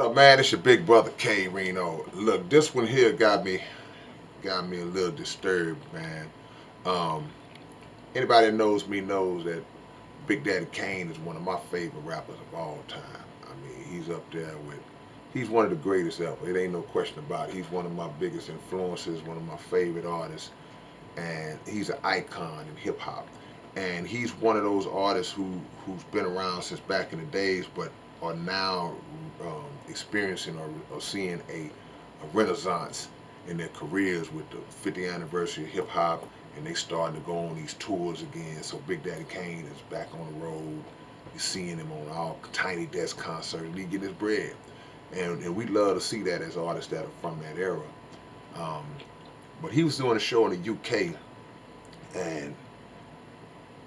What up, man? It's your big brother K-Rino. Look, this one here got me a little disturbed, man. Um, Anybody that knows me knows that Big Daddy Kane is one of my favorite rappers of all time. I mean, he's up there with he's one of the greatest ever. It ain't no question about it. He's one of my biggest influences, one of my favorite artists, and he's an icon in hip hop. And he's one of those artists who's been around since back in the days, but are now experiencing or seeing a renaissance in their careers with the 50th anniversary of hip hop, and they starting to go on these tours again. So Big Daddy Kane is back on the road. You're seeing him on all Tiny Desk concerts, and he getting his bread. And we love to see that as artists that are from that era. Um, but he was doing a show in the UK, and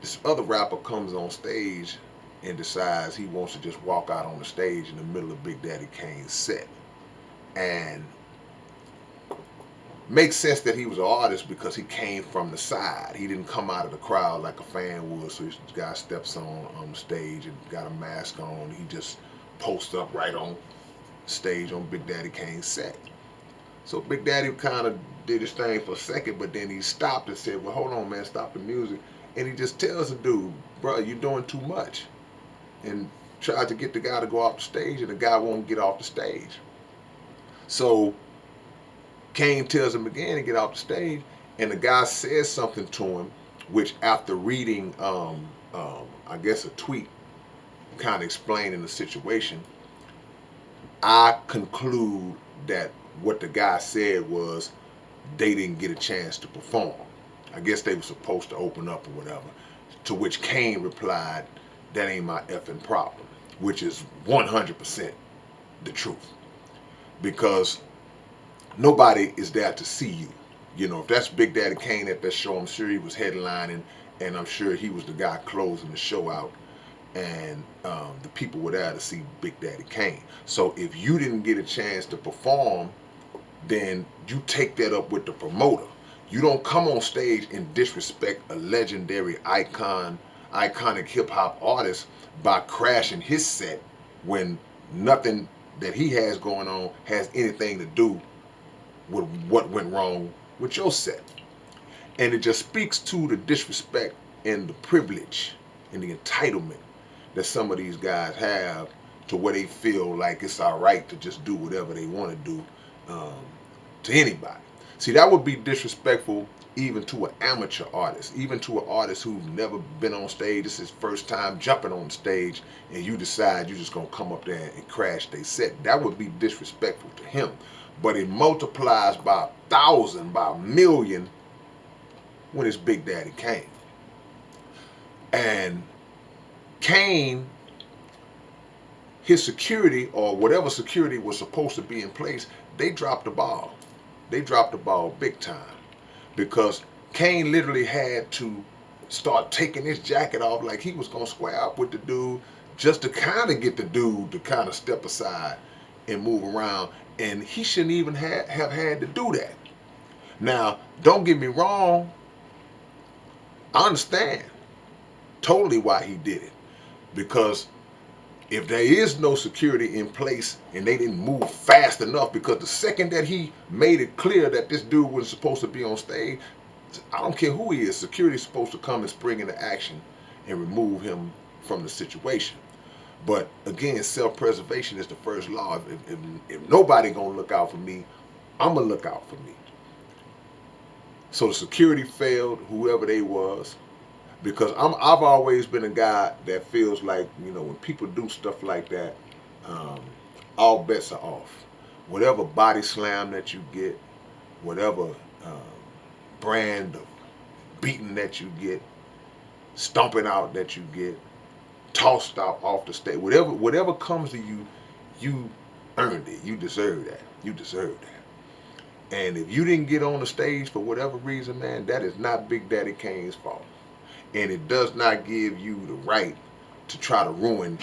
this other rapper comes on stage and decides he wants to just walk out on the stage in the middle of Big Daddy Kane's set. And makes sense that he was an artist because he came from the side. He didn't come out of the crowd like a fan would. So this guy steps on the stage and got a mask on. He just posts up right on stage on Big Daddy Kane's set. So Big Daddy kind of did his thing for a second, but then he stopped and said, well, hold on, man, stop the music. And he just tells the dude, bro, you're doing too much. And tried to get the guy to go off the stage, and the guy won't get off the stage. So Kane tells him again to get off the stage, and the guy says something to him, which after reading, I guess, a tweet kind of explaining the situation, I conclude that what the guy said was they didn't get a chance to perform. I guess they were supposed to open up or whatever. To which Kane replied, that ain't my effing problem, which is 100% the truth. Because nobody is there to see you. You know, if that's Big Daddy Kane at that show, I'm sure he was headlining, and I'm sure he was the guy closing the show out, and the people were there to see Big Daddy Kane. So if you didn't get a chance to perform, then you take that up with the promoter. You don't come on stage and disrespect a legendary iconic hip hop artist by crashing his set when nothing that he has going on has anything to do with what went wrong with your set. And it just speaks to the disrespect and the privilege and the entitlement that some of these guys have to where they feel like it's all right to just do whatever they want to do to anybody. See, that would be disrespectful even to an amateur artist, even to an artist who's never been on stage. This is his first time jumping on stage, and you decide you're just going to come up there and crash their set. That would be disrespectful to him. But it multiplies by 1,000, by 1,000,000 when it's Big Daddy Kane. And Kane, his security or whatever security was supposed to be in place, they dropped the ball. They dropped the ball big time because Kane literally had to start taking his jacket off like he was going to square up with the dude just to kind of get the dude to kind of step aside and move around. And he shouldn't even have had to do that. Now, don't get me wrong. I understand totally why he did it. Because if there is no security in place and they didn't move fast enough, because the second that he made it clear that this dude was supposed to be on stage, I don't care who he is, security's supposed to come and spring into action and remove him from the situation. But again, self-preservation is the first law. If nobody gonna look out for me, I'm gonna look out for me. So the security failed, whoever they was, because I've always been a guy that feels like, you know, when people do stuff like that, all bets are off. Whatever body slam that you get, whatever brand of beating that you get, stomping out that you get, tossed out off the stage, whatever comes to you, you earned it. You deserve that. You deserve that. And if you didn't get on the stage for whatever reason, man, that is not Big Daddy Kane's fault. And it does not give you the right to try to ruin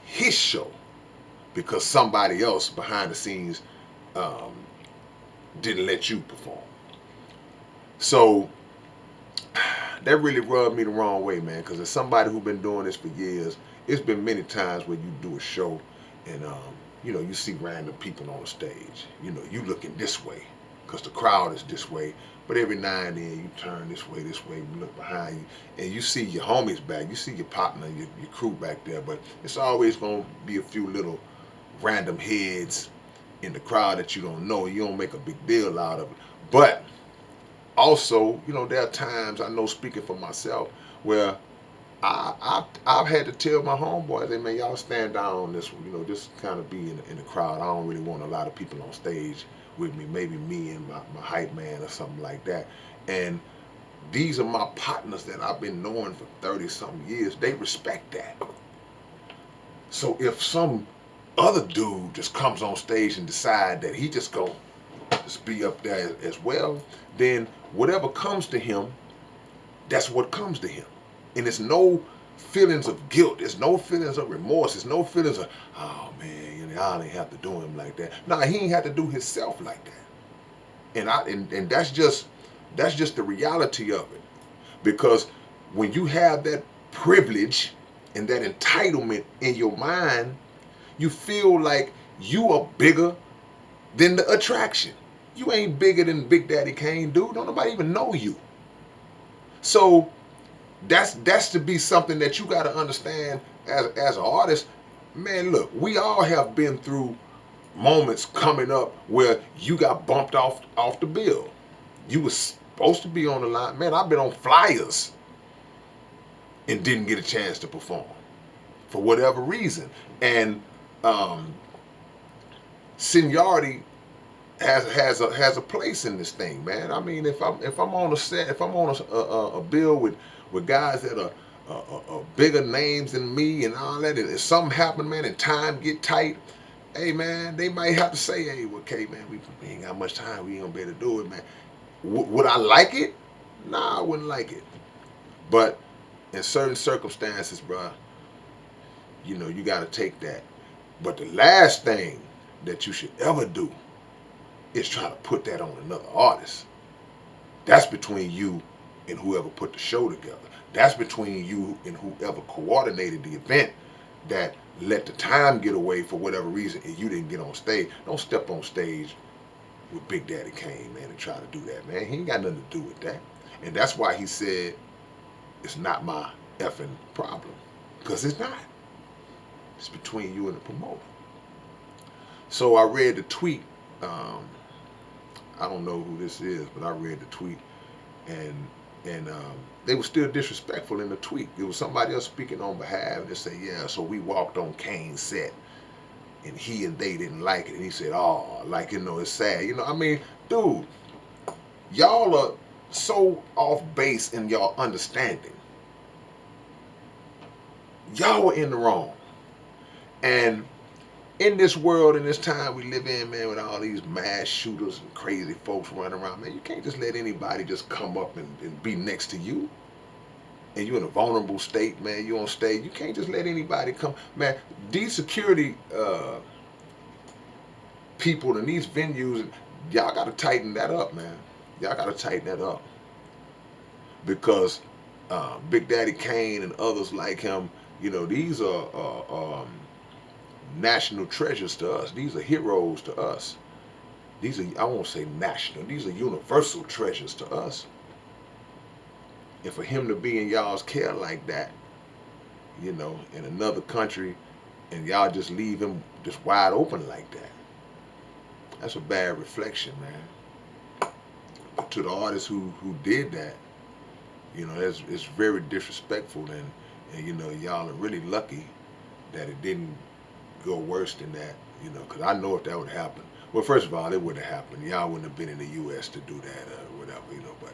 his show because somebody else behind the scenes didn't let you perform. So that really rubbed me the wrong way, man, because as somebody who's been doing this for years, it's been many times where you do a show and you know, you see random people on the stage. You know, you looking this way because the crowd is this way. But every now and then you turn this way, you look behind you, and you see your homies back. You see your partner, your crew back there. But it's always going to be a few little random heads in the crowd that you don't know. You don't make a big deal out of it. But also, you know, there are times, I know speaking for myself, where I've had to tell my homeboys, hey man, y'all stand down on this one. You know, just kind of be in the crowd. I don't really want a lot of people on stage with me. Maybe me and my hype man or something like that. And these are my partners that I've been knowing for 30-something years. They respect that. So if some other dude just comes on stage and decide that he just gonna just be up there as well, then whatever comes to him, that's what comes to him. And it's no feelings of guilt. It's no feelings of remorse. It's no feelings of, oh man, you know, I ain't have to do him like that. Nah, he ain't have to do himself like that. And that's just the reality of it. Because when you have that privilege and that entitlement in your mind, you feel like you are bigger than the attraction. You ain't bigger than Big Daddy Kane, dude. Don't nobody even know you. So that's to be something that you got to understand as an artist. Man, look, we all have been through moments coming up where you got bumped off the bill. You was supposed to be on the line. Man, I've been on flyers and didn't get a chance to perform for whatever reason. And seniority has a place in this thing, man. I mean, if I'm on a set, if I'm on a bill with guys that are bigger names than me and all that, and if something happen, man, and time get tight, hey man, they might have to say, hey, well, okay, man, we ain't got much time, we ain't gonna be able to do it, man. Would I like it? Nah, I wouldn't like it. But in certain circumstances, bruh, you know, you got to take that. But the last thing that you should ever do is try to put that on another artist. That's between you and whoever put the show together. That's between you and whoever coordinated the event that let the time get away for whatever reason and you didn't get on stage. Don't step on stage with Big Daddy Kane, man, and try to do that, man. He ain't got nothing to do with that. And that's why he said it's not my effing problem. Because it's not. It's between you and the promoter. So I read the tweet. I don't know who this is, but I read the tweet, and they were still disrespectful in the tweet. It was somebody else speaking on behalf, and they said, yeah, so we walked on Kane's set, and he and they didn't like it. And he said, oh, like, you know, it's sad. You know, I mean, dude, y'all are so off base in y'all understanding. Y'all were in the wrong. And in this world, in this time we live in, man, with all these mass shooters and crazy folks running around, man, you can't just let anybody just come up and be next to you. And you're in a vulnerable state, man. You on stage. You can't just let anybody come. Man, these security people in these venues, y'all got to tighten that up, man. Y'all got to tighten that up. Because Big Daddy Kane and others like him, you know, these are national treasures to us. These are heroes to us. These are, I won't say national, these are universal treasures to us. And for him to be in y'all's care like that, you know, in another country, and y'all just leave him just wide open like that, that's a bad reflection, man. But to the artists who did that, you know, it's very disrespectful, and you know, y'all are really lucky that it didn't go worse than that, you know, because I know if that would happen, well, first of all, it wouldn't have happened. Y'all wouldn't have been in the U.S. to do that or whatever, you know, but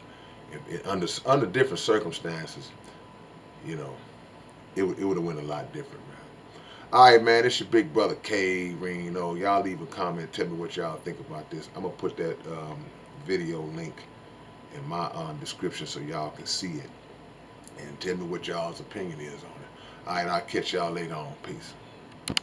under different circumstances, you know, it would have went a lot different, man. All right, man, it's your big brother K-Rino. Y'all leave a comment, tell me what y'all think about this. I'm going to put that video link in my description so y'all can see it, and tell me what y'all's opinion is on it. All right, I'll catch y'all later on. Peace.